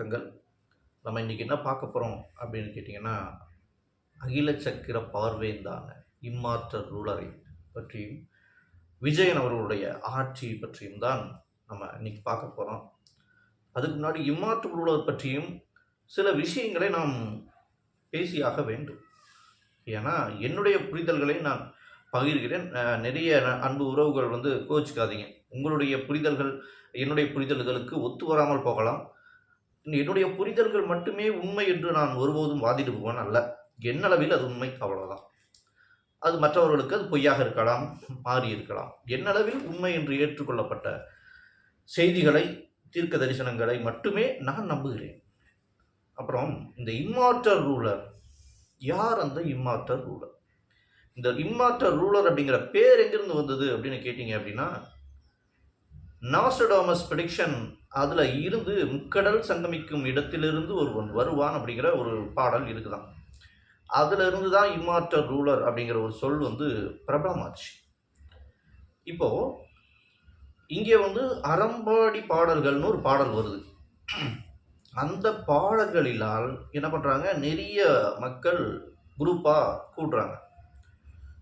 வணக்கங்கள். நம்ம இன்னைக்கு என்ன பார்க்க போறோம் அப்படின்னு கேட்டிங்கன்னா, அகில சக்கர பார்வைந்தான இம்மார்டல் ரூலரை பற்றியும், விஜயன் அவர்களுடைய ஆட்சி பற்றியும் தான் நம்ம இன்னைக்கு பார்க்க போறோம். அதுக்கு முன்னாடி இம்மார்டல் ரூலர் பற்றியும் சில விஷயங்களை நாம் பேசியாக வேண்டும். ஏன்னா, என்னுடைய புரிதல்களை நான் பகிர்கிறேன். நிறைய அன்பு உறவுகள் கோவிச்சுக்காதீங்க. உங்களுடைய புரிதல்கள் என்னுடைய புரிதல்களுக்கு ஒத்து வராமல் போகலாம். என்னுடைய புரிதல்கள் மட்டுமே உண்மை என்று நான் ஒருபோதும் வாதிடுபவன் அல்ல. என்னளவில் அது உண்மை, அவ்வளவுதான். அது மற்றவர்களுக்கு அது பொய்யாக இருக்கலாம், மாறி இருக்கலாம். என்னளவில் உண்மை என்று ஏற்றுக்கொள்ளப்பட்ட செய்திகளை, தீர்க்க தரிசனங்களை மட்டுமே நான் நம்புகிறேன். அப்புறம் இந்த இம்மார்டல் ரூலர் யார்? அந்த இம்மார்டல் ரூலர், இந்த இம்மார்டல் ரூலர் அப்படிங்கிற பேர் எங்கிருந்து வந்தது அப்படின்னு கேட்டீங்க அப்படின்னா, நாஸ்ட்ரடாமஸ் ப்ரெடிக்ஷன் அதில் இருந்து முக்கடல் சங்கமிக்கும் இடத்திலிருந்து ஒருவன் வருவான் அப்படிங்கிற ஒரு பாடல் இருக்குதான். அதுல இருந்து தான் இம்மார்டல் ரூலர் அப்படிங்கிற ஒரு சொல் பிரபலமாச்சு. இப்போ இங்கே அறம்பாடி பாடல்கள்னு ஒரு பாடல் வருது. அந்த பாடல்களிலால் என்ன பண்றாங்க, நிறைய மக்கள் குரூப்பா கூடுறாங்க.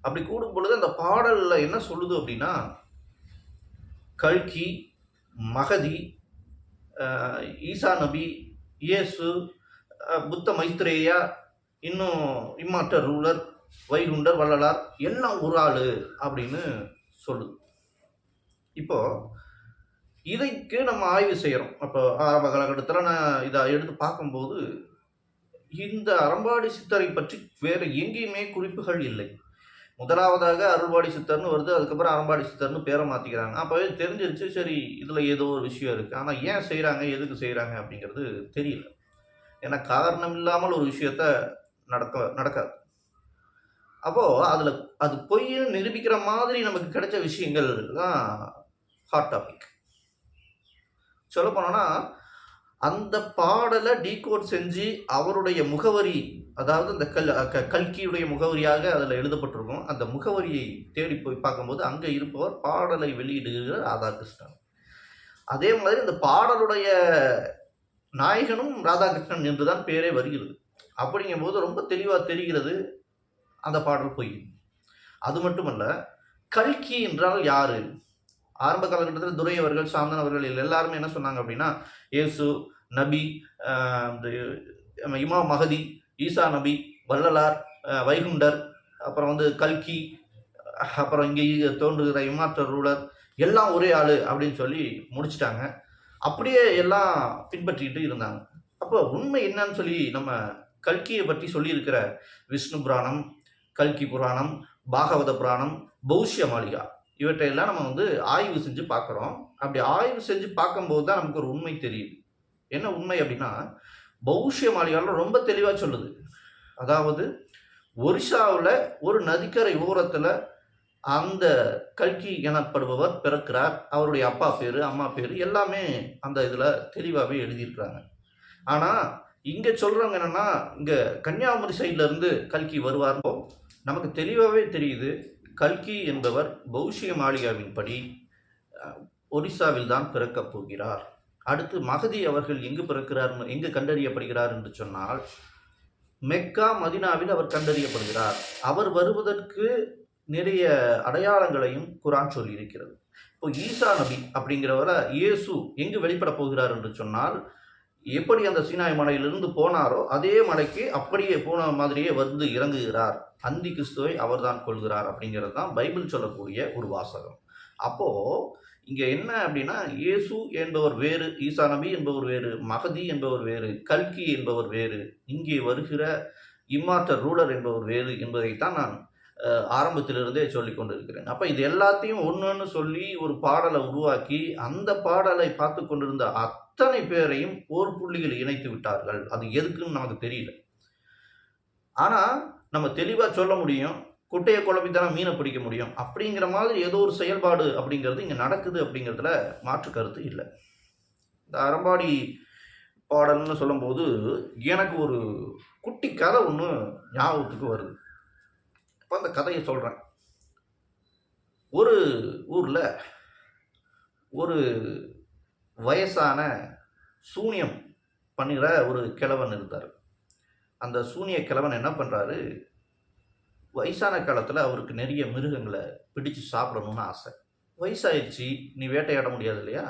அப்படி கூடும் பொழுது அந்த பாடல்ல என்ன சொல்லுது அப்படின்னா, கல்கி, மகதி, ஈசா நபி, இயேசு, புத்த மைத்ரேயா, இன்னும் இம்மார்டல் ரூலர், வைகுண்டர், வள்ளலார் எல்லாம் ஒரு ஆளு அப்படின்னு சொல்லுது. இப்போ இதைக்கு நம்ம ஆய்வு செய்யறோம். அப்போ ஆரம்ப காலகட்டத்தில் நான் இதை எடுத்து பார்க்கும்போது இந்த அறம்பாடி சித்தரை பற்றி வேற எங்கேயுமே குறிப்புகள் இல்லை. முதலாவதாக அருள்பாடி சித்தர்னு வருது, அதுக்கப்புறம் அறம்பாடி சித்தர்னு பேரை மாற்றிக்கிறாங்க. அப்போவே தெரிஞ்சிருச்சு, சரி இதில் ஏதோ ஒரு விஷயம் இருக்குது. ஆனால் ஏன் செய்கிறாங்க, எதுக்கு செய்கிறாங்க அப்படிங்கிறது தெரியல. ஏன்னா காரணம் இல்லாமல் ஒரு விஷயத்த நடக்காது. அப்போது அதில் அது பொய்ன்னு நிரூபிக்கிற மாதிரி நமக்கு கிடைச்ச விஷயங்கள் தான் ஹாட் டாபிக். சொல்ல போனோன்னா, அந்த பாடலை டீகோட் செஞ்சு அவருடைய முகவரி, அதாவது அந்த கல்கியுடைய முகவரியாக அதில் எழுதப்பட்டிருக்கும். அந்த முகவரியை தேடி போய் பார்க்கும்போது அங்கே இருப்பவர் பாடலை வெளியிடுகிற ராதாகிருஷ்ணன். அதே மாதிரி இந்த பாடலுடைய நாயகனும் ராதாகிருஷ்ணன் என்றுதான் பேரே வருகிறது. அப்படிங்கும் போது ரொம்ப தெளிவாக தெரிகிறது அந்த பாடல் பொய். அது மட்டுமல்ல, கல்கி என்றால் யாரு? ஆரம்ப காலகட்டத்தில் துரை அவர்கள், சாந்தன் அவர்கள் எல்லாருமே என்ன சொன்னாங்க அப்படின்னா, இயேசு, நபி, இமாம் மகதி, ஈசா நபி, வள்ளலார், வைகுண்டர், அப்புறம் கல்கி, அப்புறம் இங்கே தோன்றுகிற இம்மார்டல் ரூலர் எல்லாம் ஒரே ஆளு அப்படின்னு சொல்லி முடிச்சிட்டாங்க. அப்படியே எல்லாம் பின்பற்றிட்டு இருந்தாங்க. அப்போ உண்மை என்னன்னு சொல்லி நம்ம கல்கியை பற்றி சொல்லியிருக்கிற விஷ்ணு புராணம், கல்கி புராணம், பாகவத புராணம், பௌஷ்ய மாளிகா இவற்றையெல்லாம் நம்ம ஆய்வு செஞ்சு பார்க்குறோம். அப்படி ஆய்வு செஞ்சு பார்க்கும்போது தான் நமக்கு ஒரு உண்மை தெரியுது. என்ன உண்மை அப்படின்னா, பௌஷ்ய மாளிகாவில் ரொம்ப தெளிவாக சொல்லுது. அதாவது ஒரிசாவில் ஒரு நதிக்கரை ஓரத்தில் அந்த கல்கி எனப்படுபவர் பிறக்கிறார். அவருடைய அப்பா பேர், அம்மா பேர் எல்லாமே அந்த இதில் தெளிவாகவே எழுதியிருக்கிறாங்க. ஆனால் இங்கே சொல்கிறவங்க என்னென்னா, இங்கே கன்னியாகுமரி சைடில் இருந்து கல்கி வருவார்னோ நமக்கு தெளிவாகவே தெரியுது. கல்கி என்பவர் பௌஷ்ய மாளிகாவின் படி ஒரிசாவில் தான் பிறக்கப் போகிறார். அடுத்து மகதி அவர்கள் எங்கு பிறக்கிறார், எங்கு கண்டறியப்படுகிறார் என்று சொன்னால், மெக்கா, மதினாவில் அவர் கண்டறியப்படுகிறார். அவர் வருவதற்கு நிறைய அடையாளங்களையும் குரான் சொல்லி இருக்கிறது. இப்போ ஈசா நபி அப்படிங்கிறவரை இயேசு எங்கு வெளிப்பட போகிறார் என்று சொன்னால், எப்படி அந்த சீனாய் மலையிலிருந்து போனாரோ அதே மலைக்கு அப்படியே போன மாதிரியே இறங்குகிறார். அந்தி கிறிஸ்துவை அவர்தான் கொள்கிறார் அப்படிங்கிறது தான் பைபிள் சொல்லக்கூடிய ஒரு வாசகம். அப்போ இங்க என்ன அப்படின்னா, இயேசு என்பவர் வேறு, ஈசா நபி என்பவர் வேறு, மகதி என்பவர் வேறு, கல்கி என்பவர் வேறு, இங்கே வருகிற இம்மார்டல் ரூலர் என்பவர் வேறு என்பதைத்தான் நான் ஆரம்பத்திலிருந்தே சொல்லி கொண்டிருக்கிறேன். அப்ப இது எல்லாத்தையும் ஒன்றுன்னு சொல்லி ஒரு பாடலை உருவாக்கி அந்த பாடலை பார்த்து கொண்டிருந்த அத்தனை பேரையும் ஒரு புள்ளியில் இணைத்து விட்டார்கள். அது எதுக்குன்னு நமக்கு தெரியல. ஆனா நம்ம தெளிவா சொல்ல முடியும், குட்டையை குழப்பித்தான மீனை பிடிக்க முடியும் அப்படிங்கிற மாதிரி ஏதோ ஒரு செயல்பாடு அப்படிங்கிறது இங்கே நடக்குது அப்படிங்கிறதுல மாற்று கருத்து இல்லை. இந்த அறம்பாடி பாடல்னு சொல்லும்போது எனக்கு ஒரு குட்டி கதை ஒன்று ஞாபகத்துக்கு வருது. இப்போ அந்த கதையை சொல்கிறேன். ஒரு ஊரில் ஒரு வயசான சூனியம் பண்ணுற ஒரு கிழவன் இருந்தார். அந்த சூனிய கிழவன் என்ன பண்ணுறாரு, வயசான காலத்தில் அவருக்கு நிறைய மிருகங்களை பிடிச்சு சாப்பிடணும்னு ஆசை. வயசாயிடுச்சு, நீ வேட்டையாட முடியாது இல்லையா?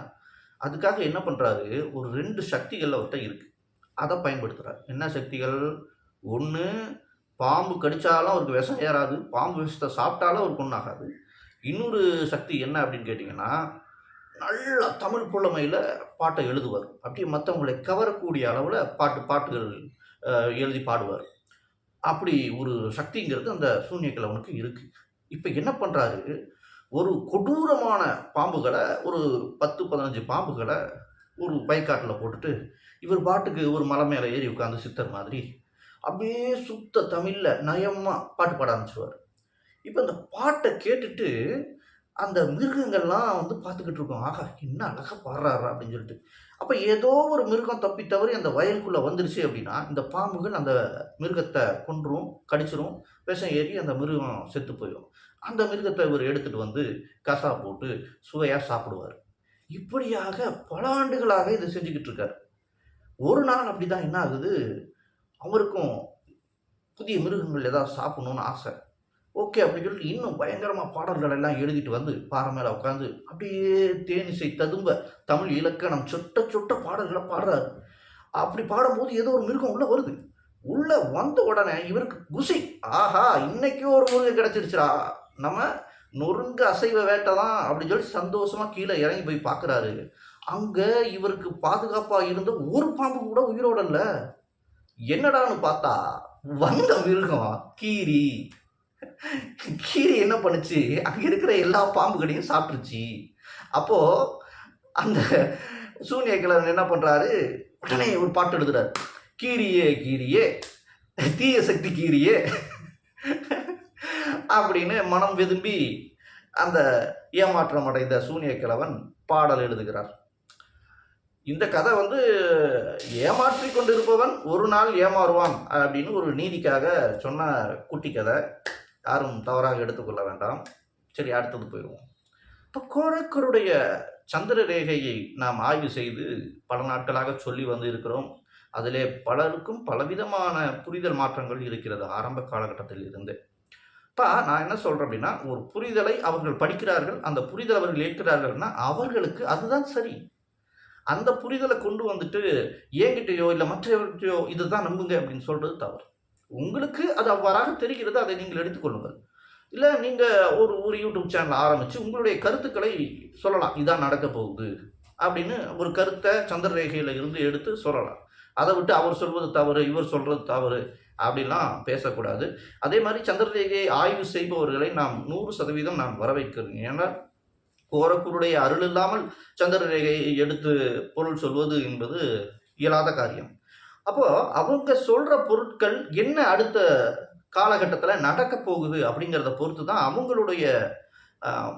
அதுக்காக என்ன பண்ணுறாரு, ஒரு 2 சக்திகள் அவர்கிட்ட இருக்குது. அதை பயன்படுத்துகிறார். என்ன சக்திகள்? ஒன்று, பாம்பு கடித்தாலும் அவருக்கு விஷம் ஏறாது, பாம்பு விஷத்தை சாப்பிட்டாலும் அவருக்கு ஒன்றும் ஆகாது. இன்னொரு சக்தி என்ன அப்படின்னு கேட்டிங்கன்னா, நல்ல தமிழ் புலமையில் பாட்டை எழுதுவார். அப்படியே மற்றவங்களை கவரக்கூடிய அளவில் பாட்டுகள் எழுதி பாடுவார். அப்படி ஒரு சக்திங்கிறது அந்த சூனிய கிழவனுக்கு இருக்குது. இப்போ என்ன பண்ணுறாரு, ஒரு கொடூரமான பாம்புகளை, ஒரு 10, 15 பாம்புகளை ஒரு வயக்காட்டில் போட்டுட்டு, இவர் பாட்டுக்கு ஒரு மலை மேலே ஏறி உட்காந்து சித்தர் மாதிரி அப்படியே சுத்த தமிழில் நயமாக பாட்டு பாட ஆரம்பிச்சுவார். இப்போ இந்த பாட்டை கேட்டுட்டு அந்த மிருகங்கள்லாம் வந்து பார்த்துக்கிட்டு இருக்கோம். ஆஹா, என்ன அழகாக பாடுறாரா அப்படின்னு சொல்லிட்டு. அப்போ ஏதோ ஒரு மிருகம் தப்பி தவறி அந்த வயலுக்குள்ளே வந்துருச்சு அப்படின்னா, இந்த பாம்புகள் அந்த மிருகத்தை கொன்றும், கடிச்சிரும், விஷம் ஏறி அந்த மிருகம் செத்து போயிடும். அந்த மிருகத்தை இவர் எடுத்துகிட்டு வந்து கசா போட்டு சுவையாக சாப்பிடுவார். இப்படியாக பல ஆண்டுகளாக இதை செஞ்சுக்கிட்டு இருக்காரு. ஒரு நாள் அப்படி தான் என்ன ஆகுது, அவருக்கும் புதிய மிருகங்கள் ஏதாவது சாப்பிடணும்னு ஆசை. ஓகே அப்படின்னு சொல்லிட்டு இன்னும் பயங்கரமாக பாடல்கள் எல்லாம் எழுதிட்டு வந்து பாறை மேலே உட்காந்து அப்படியே தேனிசை ததும்ப தமிழ் இலக்கணம் சொட்ட சொட்ட பாடல்களை பாடுறாரு. அப்படி பாடும்போது ஏதோ ஒரு மிருகம் உள்ளே வருது. உள்ளே வந்த உடனே இவருக்கு குஷி. ஆஹா, இன்னைக்கு ஒரு மிருகம் கிடச்சிருச்சுரா, நம்ம நொறுங்க அசைவ வேட்டை தான் அப்படின்னு சொல்லி சந்தோஷமாக கீழே இறங்கி போய் பார்க்குறாரு. அங்கே இவருக்கு பாதுகாப்பாக இருந்த ஒரு பாம்பு கூட உயிரோட இல்லை. என்னடான்னு பார்த்தா வந்த மிருகம் கீரி. கீரி என்ன பண்ணுச்சு, அங்கே இருக்கிற எல்லா பாம்புகளையும் சாப்பிட்டுருச்சு. அப்போது அந்த சூனிய கிழவன் என்ன பண்ணுறாரு, உடனே ஒரு பாட்டு எழுதுறாரு. கீரியே கீரியே தீய சக்தி கீரியே அப்படின்னு மனம் விரும்பி அந்த ஏமாற்றம் அடைந்த சூனிய கிழவன் பாடல் எழுதுகிறார். இந்த கதை வந்து ஏமாற்றி கொண்டிருப்பவன் ஒரு நாள் ஏமாறுவான் அப்படின்னு ஒரு நீதிக்காக சொன்ன குட்டி கதை. யாரும் தவறாக எடுத்துக்கொள்ள வேண்டாம். சரி, அடுத்தது போயிடுவோம். இப்போ கோரக்கருடைய சந்திர ரேகையை நாம் ஆய்வு செய்து பல நாட்களாக சொல்லி வந்து இருக்கிறோம். அதிலே பலருக்கும் பலவிதமான புரிதல் மாற்றங்கள் இருக்கிறது ஆரம்ப காலகட்டத்தில் இருந்து. இப்போ நான் என்ன சொல்கிறேன் அப்படின்னா, ஒரு புரிதலை அவர்கள் படிக்கிறார்கள், அந்த புரிதல் அவர்கள் ஏற்கிறார்கள்னா அவர்களுக்கு அதுதான் சரி. அந்த புரிதலை கொண்டு வந்துட்டு என்கிட்டயோ இல்லை மற்றவர்கிட்டயோ இதுதான் நம்புங்க அப்படின்னு சொல்கிறது தவறு. உங்களுக்கு அது அவ்வாறாக தெரிகிறது, அதை நீங்கள் எடுத்துக்கொள்ளுங்கள். இல்லை நீங்கள் ஒரு யூடியூப் சேனல் ஆரம்பித்து உங்களுடைய கருத்துக்களை சொல்லலாம். இதான் நடக்க போகுது அப்படின்னு ஒரு கருத்தை சந்திர ரேகையில் இருந்து எடுத்து சொல்லலாம். அதை விட்டு அவர் சொல்வது தவறு, இவர் சொல்கிறது தவறு அப்படிலாம் பேசக்கூடாது. அதே மாதிரி சந்திர ரேகையை ஆய்வு செய்பவர்களை நாம் 100% நான் வரவேற்கிறேன். ஏன்னா கோரக்குருடைய அருள் இல்லாமல் சந்திர ரேகையை எடுத்து பொருள் சொல்வது என்பது இயலாத காரியம். அப்போது அவங்க சொல்கிற பொருட்கள் என்ன அடுத்த காலகட்டத்தில் நடக்க போகுது அப்படிங்கிறத பொறுத்து தான் அவங்களுடைய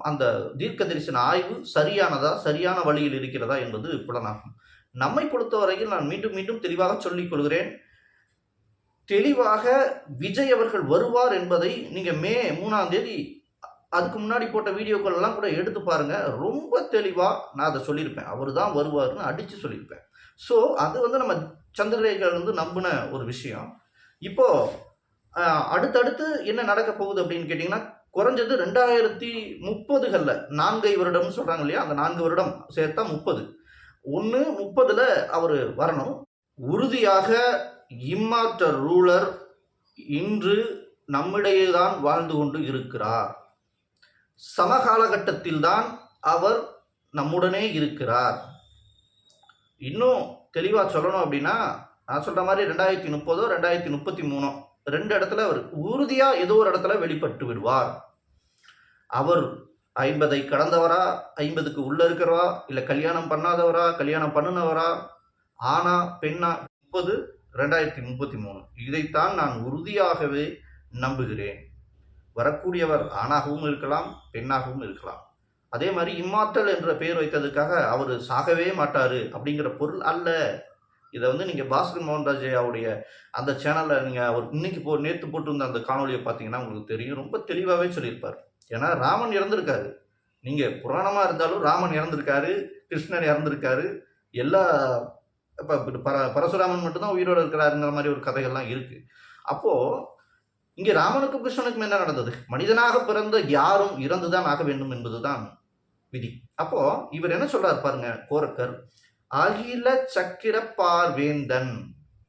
அந்த தீர்க்க தரிசன ஆய்வு சரியானதா, சரியான வழியில் இருக்கிறதா என்பது புலனாகும். நம்மை பொறுத்தவரையில் நான் மீண்டும் மீண்டும் தெளிவாக சொல்லிக் கொள்கிறேன். தெளிவாக விஜய் அவர்கள் வருவார் என்பதை நீங்கள் மே 3ஆம் தேதி அதுக்கு முன்னாடி போட்ட வீடியோக்கள் எல்லாம் கூட எடுத்து பாருங்க. ரொம்ப தெளிவாக நான் அதை சொல்லியிருப்பேன். அவர் தான் வருவார்னு அடித்து சொல்லியிருப்பேன். ஸோ அது வந்து நம்ம சந்திரரேகைகள் வந்து நம்பின ஒரு விஷயம். இப்போது அடுத்தடுத்து என்ன நடக்க போகுது அப்படின்னு கேட்டிங்கன்னா, குறைஞ்சது 2030களில் 4 வருடம்னு சொல்கிறாங்க இல்லையா, அந்த 4 வருடம் சேர்த்தா 30. 30ல் அவர் வரணும். உறுதியாக இம்மார்டல் ரூலர் இன்று நம்மிடையே தான் வாழ்ந்து கொண்டு இருக்கிறார். சமகாலகட்டத்தில் தான் அவர் நம்முடனே இருக்கிறார். இன்னும் தெளிவாக சொல்லணும் அப்படின்னா, நான் சொல்கிற மாதிரி 2030 2033 2 இடத்துல அவர் உறுதியாக ஏதோ ஒரு இடத்துல வெளிப்பட்டு விடுவார். அவர் 50 கடந்தவரா, 50க்கு உள்ளே இருக்கிறவா, இல்லை கல்யாணம் பண்ணாதவரா, கல்யாணம் பண்ணினவரா, ஆனா பெண்ணா, 30 2033 இதைத்தான் நான் உறுதியாகவே நம்புகிறேன். வரக்கூடியவர் ஆணாகவும் இருக்கலாம், பெண்ணாகவும் இருக்கலாம். அதே மாதிரி இம்மார்டல் என்ற பெயர் வைத்ததுக்காக அவர் சாகவே மாட்டார் அப்படிங்கிற பொருள் அல்ல. இதை வந்து நீங்கள் பாஸ்கர் மோகன்ராஜையாவுடைய அந்த சேனலில் நீங்கள் அவர் இன்னைக்கு நேற்று போட்டிருந்த அந்த காணொலியை பார்த்தீங்கன்னா உங்களுக்கு தெரியும். ரொம்ப தெளிவாகவே சொல்லியிருப்பார். ஏன்னா ராமன் இறந்துருக்காரு. நீங்கள் புராணமாக இருந்தாலும் ராமன் இறந்துருக்காரு, கிருஷ்ணன் இறந்துருக்காரு, எல்லா இப்போ பரசுராமன் மட்டும்தான் உயிரோடு இருக்கிறாருங்கிற மாதிரி ஒரு கதைகள்லாம் இருக்கு. அப்போ இங்கே ராமனுக்கும் கிருஷ்ணனுக்கும் என்ன நடந்தது? மனிதனாக பிறந்த யாரும் இறந்துதான் ஆக வேண்டும் என்பதுதான் விதி. அப்போ இவர் என்ன சொல்றாரு பாருங்க, கோரக்கர், அகில சக்கர பார்வேந்தன்.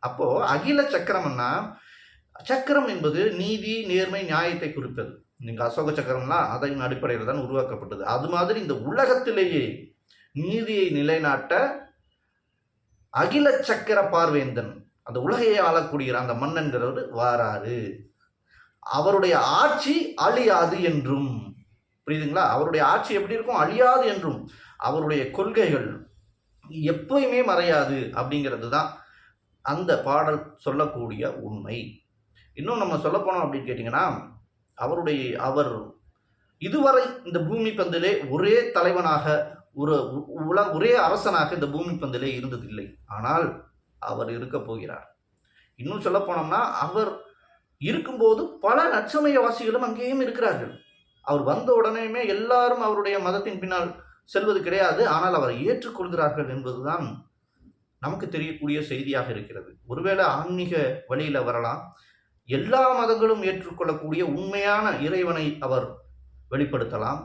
அப்போ அகில சக்கரம்னா, சக்கரம் என்பது நீதி, நேர்மை, நியாயத்தை குறிப்பது. நீங்க அசோக சக்கரம்லாம் அதன் அடிப்படையில் தான் உருவாக்கப்பட்டது. அது மாதிரி இந்த உலகத்திலேயே நீதியை நிலைநாட்ட அகில சக்கர பார்வேந்தன், அந்த உலகையை ஆளக்கூடிய அந்த மன்னன்கிறவர் வாராரு. அவருடைய ஆட்சி அழியாது என்றும், புரியுதுங்களா? அவருடைய ஆட்சி எப்படி இருக்கும்? அழியாது என்றும். அவருடைய கொள்கைகள் எப்பயுமே மறையாது அப்படிங்கிறது தான் அந்த பாடல் சொல்லக்கூடிய உண்மை. இன்னும் நம்ம சொல்ல போனோம் அப்படின்னு கேட்டிங்கன்னா, அவர் இதுவரை இந்த பூமி பந்திலே ஒரே தலைவனாக, ஒரே அரசனாக இந்த பூமி பந்திலே இருந்ததில்லை. ஆனால் அவர் இருக்க போகிறார். இன்னும் சொல்ல போனோம்னா, அவர் இருக்கும்போது பல நற்சமயவாசிகளும் அங்கேயும் இருக்கிறார்கள். அவர் வந்த உடனேயுமே எல்லாரும் அவருடைய மதத்தின் பின்னால் செல்வது கிடையாது. ஆனால் அவரை ஏற்றுக்கொள்கிறார்கள் என்பதுதான் நமக்கு தெரியக்கூடிய செய்தியாக இருக்கிறது. ஒருவேளை ஆன்மீக வழியில வரலாம், எல்லா மதங்களும் ஏற்றுக்கொள்ளக்கூடிய உண்மையான இறைவனை அவர் வெளிப்படுத்தலாம்,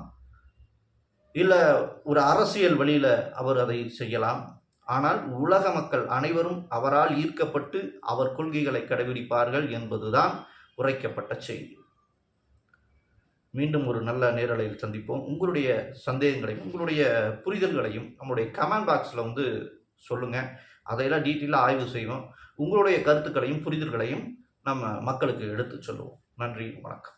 இல்ல ஒரு அரசியல் வழியில அவர் அதை செய்யலாம். ஆனால் உலக மக்கள் அனைவரும் அவரால் ஈர்க்கப்பட்டு அவர் கொள்கைகளை கடைபிடிப்பார்கள் என்பதுதான் உரைக்கப்பட்ட செய்தி. மீண்டும் ஒரு நல்ல நேரலையில் சந்திப்போம். உங்களுடைய சந்தேகங்களையும் உங்களுடைய புரிதல்களையும் நம்முடைய கமெண்ட் பாக்ஸில் சொல்லுங்க. அதையெல்லாம் டீட்டெயிலாக ஆய்வு செய்வோம். உங்களுடைய கருத்துக்களையும் புரிதல்களையும் நம்ம மக்களுக்கு எடுத்து சொல்லுவோம். நன்றி, வணக்கம்.